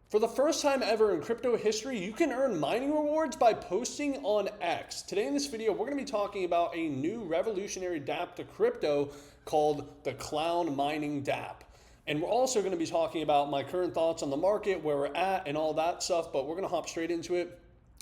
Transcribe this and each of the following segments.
For the first time ever in crypto history, you can earn mining rewards by posting on X. Today in this video, we're going to be talking about a new revolutionary dApp to crypto called the Clown Mining Dapp. And we're also going to be talking about my current thoughts on the market, where we're at, and all that stuff, but we're going to hop straight into it.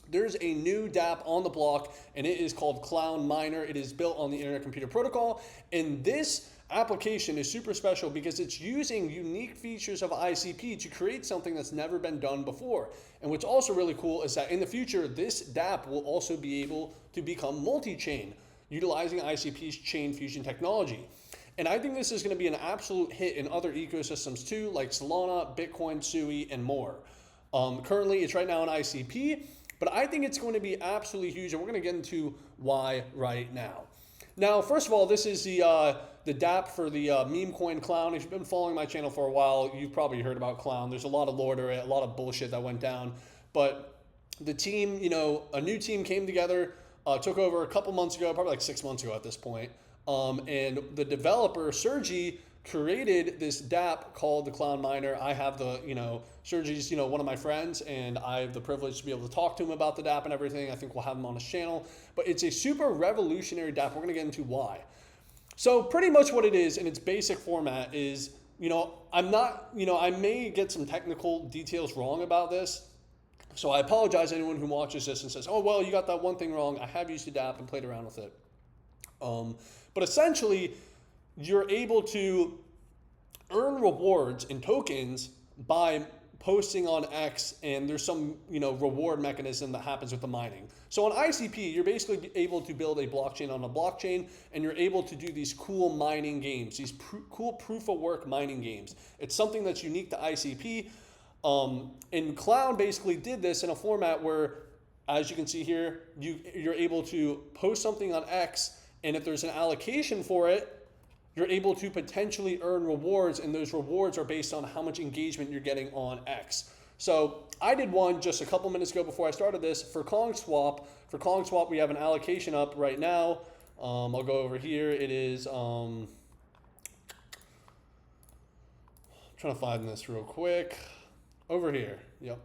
There's a new dApp on the block, and it is called Clown Miner. It is built on the Internet Computer Protocol, and this application is super special because it's using unique features of ICP to create something that's never been done before. And what's also really cool is that in the future, this dApp will also be able to become multi-chain, utilizing ICP's chain fusion technology. And I think this is going to be an absolute hit in other ecosystems too, like Solana, Bitcoin, Sui, and more. Currently, it's right now in ICP, but I think it's going to be absolutely huge, and we're going to get into why right now. Now, first of all, this is the dApp for the meme coin Clown. If you've been following my channel for a while, you've probably heard about Clown. There's a lot of lore to it, a lot of bullshit that went down. But the team, a new team came together, took over a couple months ago, probably like 6 months ago at this point. And the developer, Sergi, created this dApp called the Clown Miner. I have Sergi's, one of my friends, and I have the privilege to be able to talk to him about the dApp and everything. I think we'll have him on his channel. But it's a super revolutionary dApp. We're going to get into why. So pretty much what it is in its basic format is, I may get some technical details wrong about this. So I apologize to anyone who watches this and says, oh, well, you got that one thing wrong. I have used the dApp and played around with it. But essentially, you're able to earn rewards in tokens by posting on X, and there's some reward mechanism that happens with the mining. So on ICP, you're basically able to build a blockchain on a blockchain, and you're able to do these cool mining games, these cool proof of work mining games. It's something that's unique to ICP. And Clown basically did this in a format where, as you can see here, you're able to post something on X, and if there's an allocation for it, you're able to potentially earn rewards, and those rewards are based on how much engagement you're getting on X. So I did one just a couple minutes ago before I started this for Kong Swap. For Kong Swap, we have an allocation up right now. I'll go over here. It is, I'm trying to find this real quick. Over here, yep.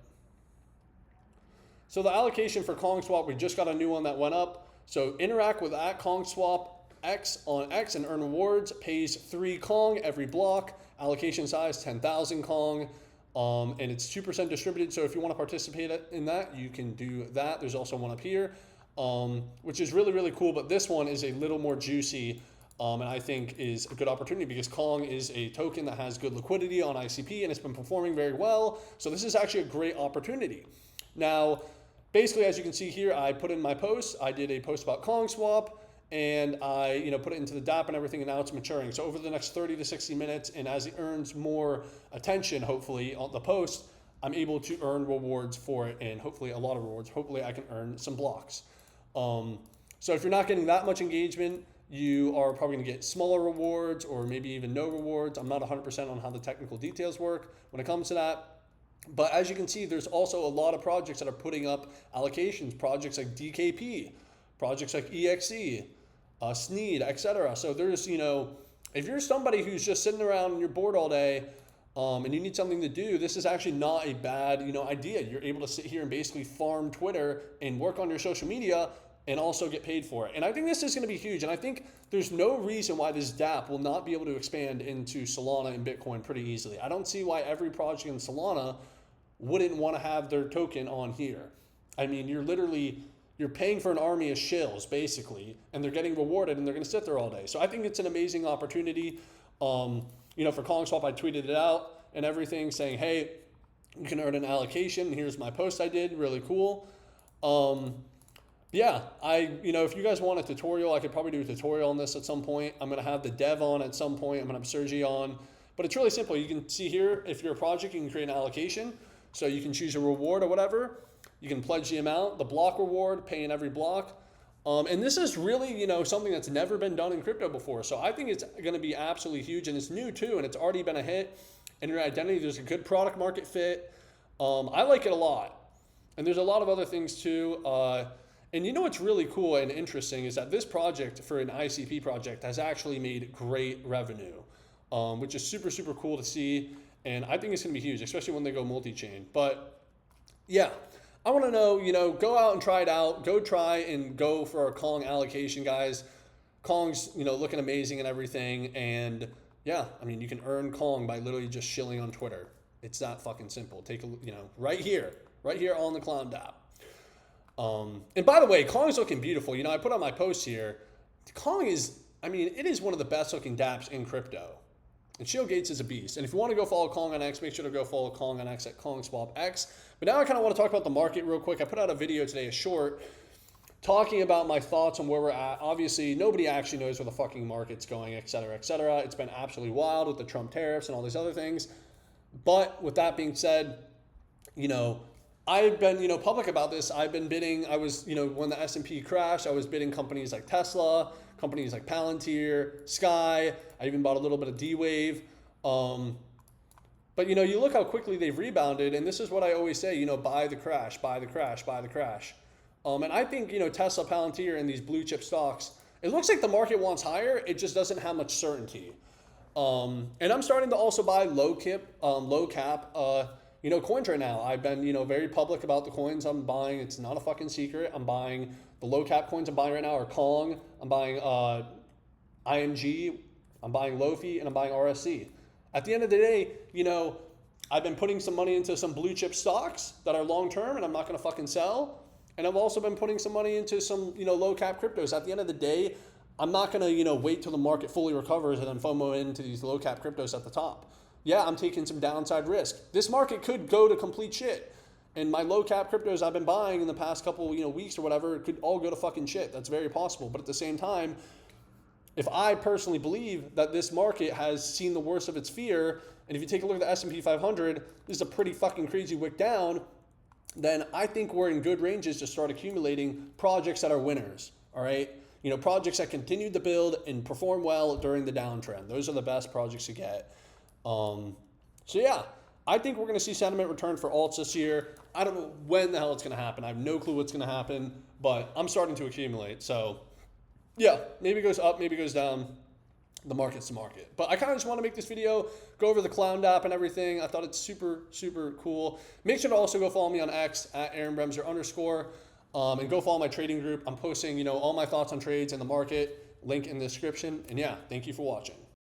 So the allocation for Kong Swap, we just got a new one that went up. So interact with @KongSwap X on X and earn rewards. Pays 3 Kong every block. Allocation size 10,000 Kong. And it's 2% distributed. So if you want to participate in that, you can do that. There's also one up here, which is really, really cool. But this one is a little more juicy, and I think is a good opportunity because Kong is a token that has good liquidity on ICP, and it's been performing very well. So this is actually a great opportunity. Now, basically, as you can see here, I put in my post. I did a post about Kong Swap, and I put it into the dApp and everything, and now it's maturing. So over the next 30 to 60 minutes, and as it earns more attention, hopefully, on the post, I'm able to earn rewards for it, and hopefully a lot of rewards. Hopefully I can earn some blocks. So if you're not getting that much engagement, you are probably going to get smaller rewards or maybe even no rewards. I'm not 100% on how the technical details work when it comes to that. But as you can see, there's also a lot of projects that are putting up allocations, projects like DKP, projects like EXE, Sneed, etc. So there's, if you're somebody who's just sitting around and you're bored all day and you need something to do, this is actually not a bad, idea. You're able to sit here and basically farm Twitter and work on your social media and also get paid for it. And I think this is going to be huge. And I think there's no reason why this dApp will not be able to expand into Solana and Bitcoin pretty easily. I don't see why every project in Solana wouldn't want to have their token on here. I mean, you're paying for an army of shills, basically, and they're getting rewarded, and they're going to sit there all day. So I think it's an amazing opportunity. For Kong Swap, I tweeted it out and everything, saying, hey, you can earn an allocation. Here's my post I did. Really cool. Yeah, if you guys want a tutorial, I could probably do a tutorial on this at some point. I'm going to have the dev on at some point. I'm going to have Sergi on. But it's really simple. You can see here, if you're a project, you can create an allocation. So you can choose a reward or whatever. You can pledge the amount, the block reward, pay in every block. And this is really, something that's never been done in crypto before. So I think it's going to be absolutely huge, and it's new too, and it's already been a hit. And your identity, there's a good product market fit. I like it a lot. And there's a lot of other things too. And what's really cool and interesting is that this project, for an ICP project, has actually made great revenue, which is super, super cool to see. And I think it's going to be huge, especially when they go multi-chain. But yeah, I want to know, go out and try it out. Go try and go for our Kong allocation, guys. Kong's, looking amazing and everything. And yeah, I mean, you can earn Kong by literally just shilling on Twitter. It's that fucking simple. Take a, right here on the Clown Dapp. And by the way, Kong's looking beautiful. I put on my post here. Kong is, it is one of the best looking dApps in crypto. And Shield Gates is a beast. And if you want to go follow Kong on X, make sure to go follow Kong on X at KongSwapX. But now I kind of want to talk about the market real quick. I put out a video today, a short, talking about my thoughts on where we're at. Obviously, nobody actually knows where the fucking market's going, et cetera, et cetera. It's been absolutely wild with the Trump tariffs and all these other things. But with that being said, I've been, public about this. I've been bidding. I was, when the S&P crashed, I was bidding companies like Tesla, companies like Palantir, Sky. I even bought a little bit of D-Wave. But, you look how quickly they've rebounded. And this is what I always say, buy the crash, buy the crash, buy the crash. And I think, Tesla, Palantir, and these blue chip stocks, it looks like the market wants higher. It just doesn't have much certainty. And I'm starting to also buy low cap, coins right now. I've been, very public about the coins I'm buying. It's not a fucking secret. I'm buying the low cap coins I'm buying right now are Kong. I'm buying IMG. I'm buying Lofi, and I'm buying RSC. At the end of the day, I've been putting some money into some blue chip stocks that are long term, and I'm not going to fucking sell. And I've also been putting some money into some, low cap cryptos. At the end of the day, I'm not going to, wait till the market fully recovers and then FOMO into these low cap cryptos at the top. Yeah, I'm taking some downside risk. This market could go to complete shit. And my low cap cryptos I've been buying in the past couple, weeks or whatever, could all go to fucking shit. That's very possible. But at the same time, if I personally believe that this market has seen the worst of its fear, and if you take a look at the S&P 500, this is a pretty fucking crazy wick down, then I think we're in good ranges to start accumulating projects that are winners, all right? Projects that continue to build and perform well during the downtrend. Those are the best projects to get. So yeah, I think we're going to see sentiment return for alts this year. I don't know when the hell it's going to happen. I have no clue what's going to happen, but I'm starting to accumulate. So yeah, maybe it goes up, maybe it goes down. The market's the market. But I kind of just want to make this video, go over the Clown Dapp and everything. I thought it's super, super cool. Make sure to also go follow me on X at @AaronBremser_, and go follow my trading group. I'm posting, all my thoughts on trades in the market. Link in the description. And yeah, thank you for watching.